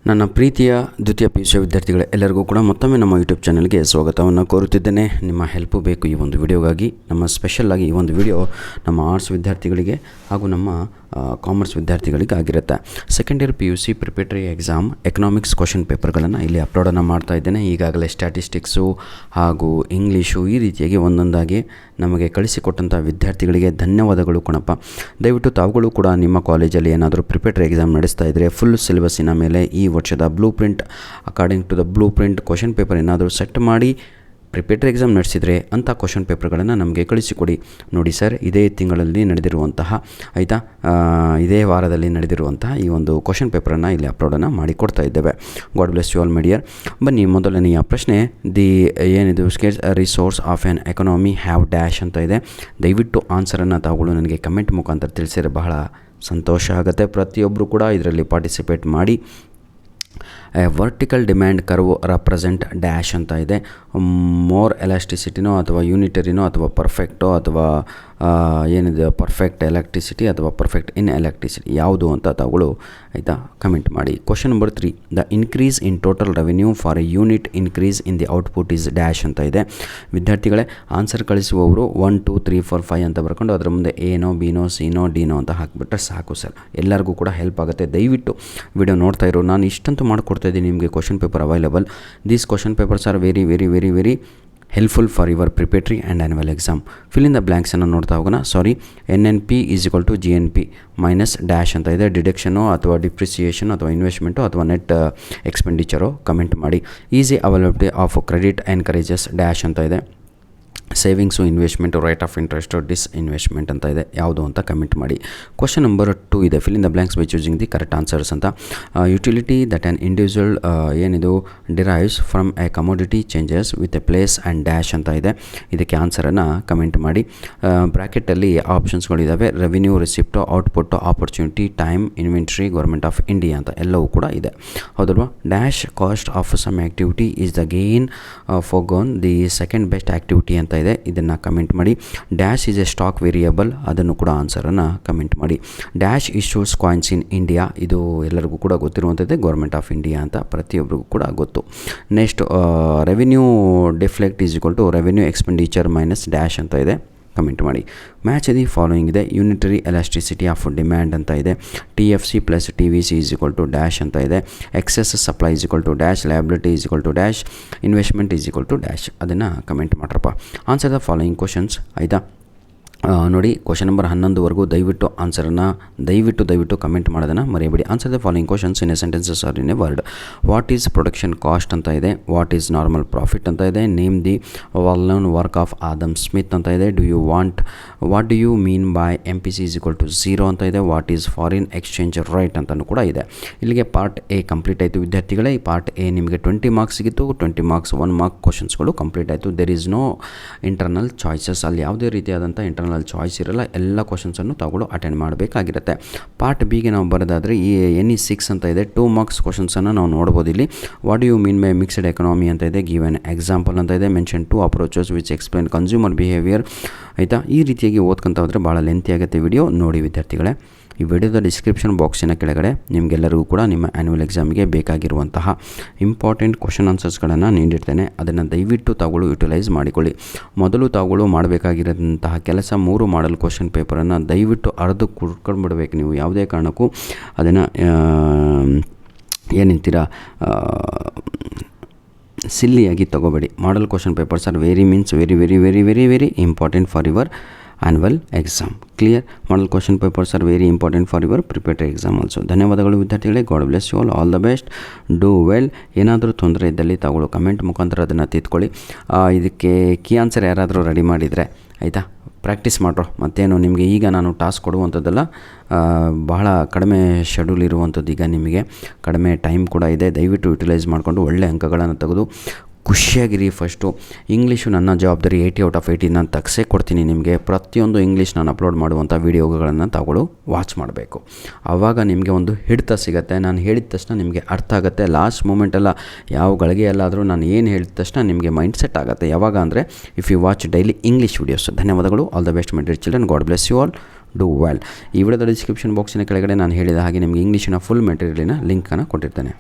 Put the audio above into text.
ನನ್ನ ಪ್ರೀತಿಯ ದ್ವಿತೀಯ PUC ವಿದ್ಯಾರ್ಥಿಗಳೇ, ಎಲ್ಲರಿಗೂ ಕೂಡ ಮತ್ತೊಮ್ಮೆ ನಮ್ಮ ಯೂಟ್ಯೂಬ್ ಚಾನಲ್ಗೆ ಸ್ವಾಗತವನ್ನು ಕೋರುತ್ತಿದ್ದೇನೆ. ನಿಮ್ಮ ಹೆಲ್ಪು ಬೇಕು ಈ ಒಂದು ವಿಡಿಯೋಗಾಗಿ. ನಮ್ಮ ಸ್ಪೆಷಲ್ಲಾಗಿ ಈ ಒಂದು ವಿಡಿಯೋ ನಮ್ಮ ಆರ್ಟ್ಸ್ ವಿದ್ಯಾರ್ಥಿಗಳಿಗೆ ಹಾಗೂ ನಮ್ಮ ಕಾಮರ್ಸ್ ವಿದ್ಯಾರ್ಥಿಗಳಿಗೆ ಆಗಿರುತ್ತೆ. Second year PUC preparatory exam economics question ಪೇಪರ್ಗಳನ್ನು ಇಲ್ಲಿ ಅಪ್ಲೋಡನ್ನು ಮಾಡ್ತಾ ಇದ್ದೇನೆ. ಈಗಾಗಲೇ ಸ್ಟ್ಯಾಟಿಸ್ಟಿಕ್ಸು ಹಾಗೂ ಇಂಗ್ಲೀಷು ಈ ರೀತಿಯಾಗಿ ಒಂದೊಂದಾಗಿ ನಮಗೆ ಕಳಿಸಿಕೊಟ್ಟಂಥ ವಿದ್ಯಾರ್ಥಿಗಳಿಗೆ ಧನ್ಯವಾದಗಳು ಕಣಪ್ಪ. ದಯವಿಟ್ಟು ತಾವುಗಳು ಕೂಡ ನಿಮ್ಮ ಕಾಲೇಜಲ್ಲಿ ಏನಾದರೂ ಪ್ರಿಪರೇಟರಿ ಎಕ್ಸಾಮ್ ನಡೆಸ್ತಾ ಇದ್ದರೆ ಫುಲ್ ಸಿಲೆಬಸ್ಸಿನ ಮೇಲೆ ಈ ವರ್ಷದ blueprint according to the blueprint question paper ಏನಾದರೂ ಸೆಟ್ ಮಾಡಿ ಪ್ರಿಪರೇಟರಿ ಎಕ್ಸಾಮ್ ನಡೆಸಿದರೆ ಅಂಥ ಕ್ವಶನ್ ಪೇಪರ್ಗಳನ್ನು ನಮಗೆ ಕಳಿಸಿಕೊಡಿ. ನೋಡಿ ಸರ್, ಇದೇ ತಿಂಗಳಲ್ಲಿ ನಡೆದಿರುವಂತಹ ಇದೇ ವಾರದಲ್ಲಿ ನಡೆದಿರುವಂತಹ ಈ ಒಂದು ಕ್ವಶನ್ ಪೇಪರನ್ನು ಇಲ್ಲಿ ಅಪ್ಲೋಡನ್ನು ಮಾಡಿ ಕೊಡ್ತಾ ಇದ್ದೇವೆ. God bless you all my dear. ಬನ್ನಿ, ಮೊದಲನೆಯ ಪ್ರಶ್ನೆ, ಏನಿದು scarce resource of an economy have dash ಅಂತ ಇದೆ. ದಯವಿಟ್ಟು ಆನ್ಸರನ್ನು ತಾವುಗಳು ನನಗೆ ಕಮೆಂಟ್ ಮುಖಾಂತರ ತಿಳಿಸಿದರೆ ಬಹಳ ಸಂತೋಷ ಆಗುತ್ತೆ. ಪ್ರತಿಯೊಬ್ಬರು ಕೂಡ ಇದರಲ್ಲಿ ಪಾರ್ಟಿಸಿಪೇಟ್ ಮಾಡಿ. Vertical demand curve represent dash ಅಂತ ಇದೆ. ಮೋರ್ ಎಲಾಸ್ಟಿಸಿಟಿನೋ ಅಥವಾ ಯೂನಿಟರಿನೋ ಅಥವಾ ಪರ್ಫೆಕ್ಟೋ ಅಥವಾ ಏನಿದೆ ಪರ್ಫೆಕ್ಟ್ ಎಲೆಕ್ಟ್ರಿಸಿಟಿ ಅಥವಾ ಪರ್ಫೆಕ್ಟ್ ಇನ್ ಎಲೆಕ್ಟ್ರಿಸಿಟಿ ಯಾವುದು ಅಂತ ತಾವುಗಳು ಕಮೆಂಟ್ ಮಾಡಿ. Question number 3, the increase in total revenue for A unit increase in the output is dash ಅಂತ ಇದೆ. ವಿದ್ಯಾರ್ಥಿಗಳೇ, ಆನ್ಸರ್ ಕಳಿಸುವವರು 1 2 3 4 5 ಅಂತ ಬರ್ಕೊಂಡು ಅದರ ಮುಂದೆ ಏನೋ ಬಿನೋ ಸಿನೋ ಡಿನೋ ಅಂತ ಹಾಕಿಬಿಟ್ರೆ ಸಾಕು ಸರ್. ಎಲ್ಲರಿಗೂ ಕೂಡ ಹೆಲ್ಪ್ ಆಗುತ್ತೆ. ದಯವಿಟ್ಟು ವಿಡಿಯೋ ನೋಡ್ತಾ ಇರೋ ನಾನು ಇಷ್ಟಂತೂ ಮಾಡಿಕೊಡ್ತಾ ಇದ್ದೀನಿ ನಿಮಗೆ question paper available. These question papers are very very very very helpful for your preparatory and annual exam. Fill in the ಬ್ಲ್ಯಾಂಕ್ಸನ್ನು ನೋಡ್ತಾ ಹೋಗೋಣ. NNP is equal to GNP minus dash ಅಂತ ಇದೆ. ಡಿಡಕ್ಷನು ಅಥವಾ ಡಿಪ್ರಿಸಿಯೇಷನ್ ಅಥವಾ ಇನ್ವೆಸ್ಟ್ಮೆಂಟು ಅಥವಾ net expenditure comment ಮಾಡಿ. Easy availability of credit encourages dash ಅಂತ ಇದೆ. Savings, investment, rate of interest, disinvestment ಅಂತ ಇದೆ. ಯಾವುದು ಅಂತ ಕಮೆಂಟ್ ಮಾಡಿ. ಕ್ವಶನ್ ನಂಬರ್ 2 ಇದೆ. Fill in the blanks by choosing the correct answers ಅಂತ. ಯುಟಿಲಿಟಿ ದಟ್ ಆ್ಯನ್ ಇಂಡಿವಿಜುವಲ್ ಏನಿದು derives from a commodity changes with a place and dash ಅಂತ ಇದೆ. ಇದಕ್ಕೆ ಆನ್ಸರನ್ನು ಕಮೆಂಟ್ ಮಾಡಿ. ಬ್ರ್ಯಾಕೆಟಲ್ಲಿ ಆಪ್ಷನ್ಸ್ಗಳಿದ್ದಾವೆ. Revenue, receipt, output, opportunity, time, inventory, government of India ಅಂತ ಎಲ್ಲವೂ ಕೂಡ ಇದೆ. ಹೌದಲ್ವಾ? Dash cost of some activity is the gain forgone the second best activity ಅಂತ ಇದೆ. ಇದನ್ನು ಕಮೆಂಟ್ ಮಾಡಿ. Dash is A stock variable, ಅದನ್ನು ಕೂಡ ಆನ್ಸರನ್ನು ಕಮೆಂಟ್ ಮಾಡಿ. Dash issues coins in India, ಇದು ಎಲ್ಲರಿಗೂ ಕೂಡ ಗೊತ್ತಿರುವಂಥದ್ದೇ, ಗೌರ್ಮೆಂಟ್ ಆಫ್ ಇಂಡಿಯಾ ಅಂತ ಪ್ರತಿಯೊಬ್ಬರಿಗೂ ಕೂಡ ಗೊತ್ತು. Next, revenue deficit is equal to revenue expenditure minus dash ಅಂತ ಇದೆ. ಕಮೆಂಟ್ ಮಾಡಿ. ಮ್ಯಾಚ್ ದಿ ಫಾಲೋಯಿಂಗ್ ಇದೆ. ಯೂನಿಟರಿ ಎಲಾಸ್ಟಿಸಿಟಿ ಆಫ್ ಡಿಮ್ಯಾಂಡ್ ಅಂತ ಇದೆ. TFC plus TVC is equal to dash ಅಂತ ಇದೆ. Excess supply is equal to dash. Liability is equal to dash. Investment is equal to dash. ಅದನ್ನು comment ಮಾಡ್ರಪ್ಪ. Answer the following questions. ನೋಡಿ, question number 11ವರೆಗೂ ದಯವಿಟ್ಟು ಆನ್ಸರನ್ನು ದಯವಿಟ್ಟು ಕಮೆಂಟ್ ಮಾಡೋದನ್ನು ಮರೆಯಬೇಡಿ. Answer the following questions in a sentences or in a word. What is production cost ಅಂತ ಇದೆ. ವಾಟ್ ಈಸ್ ನಾರ್ಮಲ್ ಪ್ರಾಫಿಟ್ ಅಂತ ಇದೆ. Name the well known work of Adam Smith ಅಂತ ಇದೆ. What do you mean by MPC is equal to 0 ಅಂತ ಇದೆ. What is foreign exchange rate ಅಂತಲೂ ಕೂಡ ಇದೆ. ಇಲ್ಲಿಗೆ ಪಾರ್ಟ್ A ಕಂಪ್ಲೀಟ್ ಆಯಿತು ವಿದ್ಯಾರ್ಥಿಗಳೇ. ಈ ಪಾರ್ಟ್ A ನಿಮಗೆ 20 ಮಾರ್ಕ್ಸ್ ಸಿಗಿತ್ತು. 20 ಮಾರ್ಕ್ಸ್ 1 ಮಾರ್ಕ್ ಕ್ವಶನ್ಸ್ಗಳು ಕಂಪ್ಲೀಟ್ ಆಯಿತು. There is no internal choices. ಅಲ್ಲಿ ಯಾವುದೇ ರೀತಿಯಾದಂಥ ಇಂಟರ್ನಲ್ ಚಾಯ್ಸ್ ಇರಲ್ಲ. ಎಲ್ಲ ಕ್ವಶನ್ಸನ್ನು ತಾವುಗಳು ಅಟೆಂಡ್ ಮಾಡಬೇಕಾಗಿರುತ್ತೆ. ಪಾರ್ಟ್ ಬಿಗೆ ನಾವು ಬರೋದಾದರೆ ಈ NE6 ಅಂತ ಇದೆ. 2 ಮಾರ್ಕ್ಸ್ ಕ್ವಶನ್ಸನ್ನು ನಾವು ನೋಡ್ಬೋದು ಇಲ್ಲಿ. What do you mean by mixed economy ಅಂತ ಇದೆ. ಗಿವ್ ಎನ್ ಎಕ್ಸಾಂಪಲ್ ಅಂತ ಇದೆ. Mention 2 approaches which explain consumer behaviour. ಈ ರೀತಿಯಾಗಿ ಓದ್ಕೊಂತ ಹೋದರೆ ಭಾಳ ಲೆಂತಿ ಆಗುತ್ತೆ ವಿಡಿಯೋ. ನೋಡಿ ವಿದ್ಯಾರ್ಥಿಗಳೇ, ಈ ವಿಡಿಯೋದ ಡಿಸ್ಕ್ರಿಪ್ಷನ್ ಬಾಕ್ಸಿನ ಕೆಳಗಡೆ ನಿಮಗೆಲ್ಲರಿಗೂ ಕೂಡ ನಿಮ್ಮ ಆ್ಯನ್ಯುವಲ್ ಎಕ್ಸಾಮಿಗೆ ಬೇಕಾಗಿರುವಂತಹ ಇಂಪಾರ್ಟೆಂಟ್ ಕ್ವಶನ್ ಆನ್ಸರ್ಸ್ಗಳನ್ನು ನೀಡಿರ್ತೇನೆ. ಅದನ್ನು ದಯವಿಟ್ಟು ತಾವುಗಳು ಯುಟಿಲೈಸ್ ಮಾಡಿಕೊಳ್ಳಿ. ಮೊದಲು ತಾವುಗಳು ಮಾಡಬೇಕಾಗಿರೋಂತಹ ಕೆಲಸ 3 ಮಾಡಲ್ ಕ್ವಶನ್ ಪೇಪರನ್ನು ದಯವಿಟ್ಟು ಅರ್ಧ ಕುಡ್ಕೊಂಡ್ಬಿಡ್ಬೇಕು. ನೀವು ಯಾವುದೇ ಕಾರಣಕ್ಕೂ ಅದನ್ನು ಏನಂತೀರಾ ಸಿಲ್ಲಿಯಾಗಿ ತಗೋಬೇಡಿ. Model question papers are very very very very very very important for your annual exam. Clear? Model question papers are very important for your preparatory exam also. ಧನ್ಯವಾದಗಳು ವಿದ್ಯಾರ್ಥಿಗಳೇ. God bless you all the best. Do well. ಏನಾದರೂ ತೊಂದರೆ ಇದ್ದಲ್ಲಿ ತಾವುಗಳು comment ಮುಖಾಂತರ ಅದನ್ನು ತಿದ್ಕೊಳ್ಳಿ. ಇದಕ್ಕೆ ಕೀ ಆನ್ಸರ್ ಯಾರಾದರೂ ರೆಡಿ ಮಾಡಿದರೆ ಪ್ರಾಕ್ಟೀಸ್ ಮಾಡ್ರೋ. ಮತ್ತೇನು ನಿಮಗೆ ಈಗ ನಾನು ಟಾಸ್ಕ್ ಕೊಡುವಂಥದ್ದೆಲ್ಲ ಬಹಳ ಕಡಿಮೆ ಶೆಡ್ಯೂಲ್ ಇರುವಂಥದ್ದು. ಈಗ ನಿಮಗೆ ಕಡಿಮೆ ಟೈಮ್ ಕೂಡ ಇದೆ. ದಯವಿಟ್ಟು ಯುಟಿಲೈಸ್ ಮಾಡಿಕೊಂಡು ಒಳ್ಳೆ ಅಂಕಗಳನ್ನು ತೆಗೆದು ಖುಷಿಯಾಗಿರಿ. ಫಸ್ಟು ಇಂಗ್ಲೀಷು ನನ್ನ ಜವಾಬ್ದಾರಿ. 80 ಔಟ್ ಆಫ್ 80 ನಾನು ತೆಗ್ಸೇ ಕೊಡ್ತೀನಿ ನಿಮಗೆ. ಪ್ರತಿಯೊಂದು ಇಂಗ್ಲೀಷ್ ನಾನು ಅಪ್ಲೋಡ್ ಮಾಡುವಂಥ ವೀಡಿಯೋಗಳನ್ನು ತಾವುಗಳು ವಾಚ್ ಮಾಡಬೇಕು. ಆವಾಗ ನಿಮಗೆ ಒಂದು ಹಿಡಿತ ಸಿಗುತ್ತೆ. ನಾನು ಹೇಳಿದ ತಕ್ಷಣ ನಿಮಗೆ ಅರ್ಥ ಆಗುತ್ತೆ. ಲಾಸ್ಟ್ ಮೂಮೆಂಟೆಲ್ಲ ಯಾವ ಗಳಿಗೆ ಎಲ್ಲಾದರೂ ನಾನು ಏನು ಹೇಳಿದ ತಕ್ಷಣ ನಿಮಗೆ ಮೈಂಡ್ ಸೆಟ್ ಆಗುತ್ತೆ. ಯಾವಾಗ ಅಂದರೆ if you watch daily English videos. ಧನ್ಯವಾದಗಳು. All the best my dear children. God bless you all. Do well. ಈ ವಿಡಿಯೋದ ಡಿಸ್ಕ್ರಿಪ್ಷನ್ ಬಾಕ್ಸಿನ ಕೆಳಗಡೆ ನಾನು ಹೇಳಿದ ಹಾಗೆ ನಿಮಗೆ ಇಂಗ್ಲೀಷಿನ ಫುಲ್ ಮೆಟೀರಿಯಲಿನ ಲಿಂಕನ್ನು ಕೊಟ್ಟಿರ್ತೇನೆ.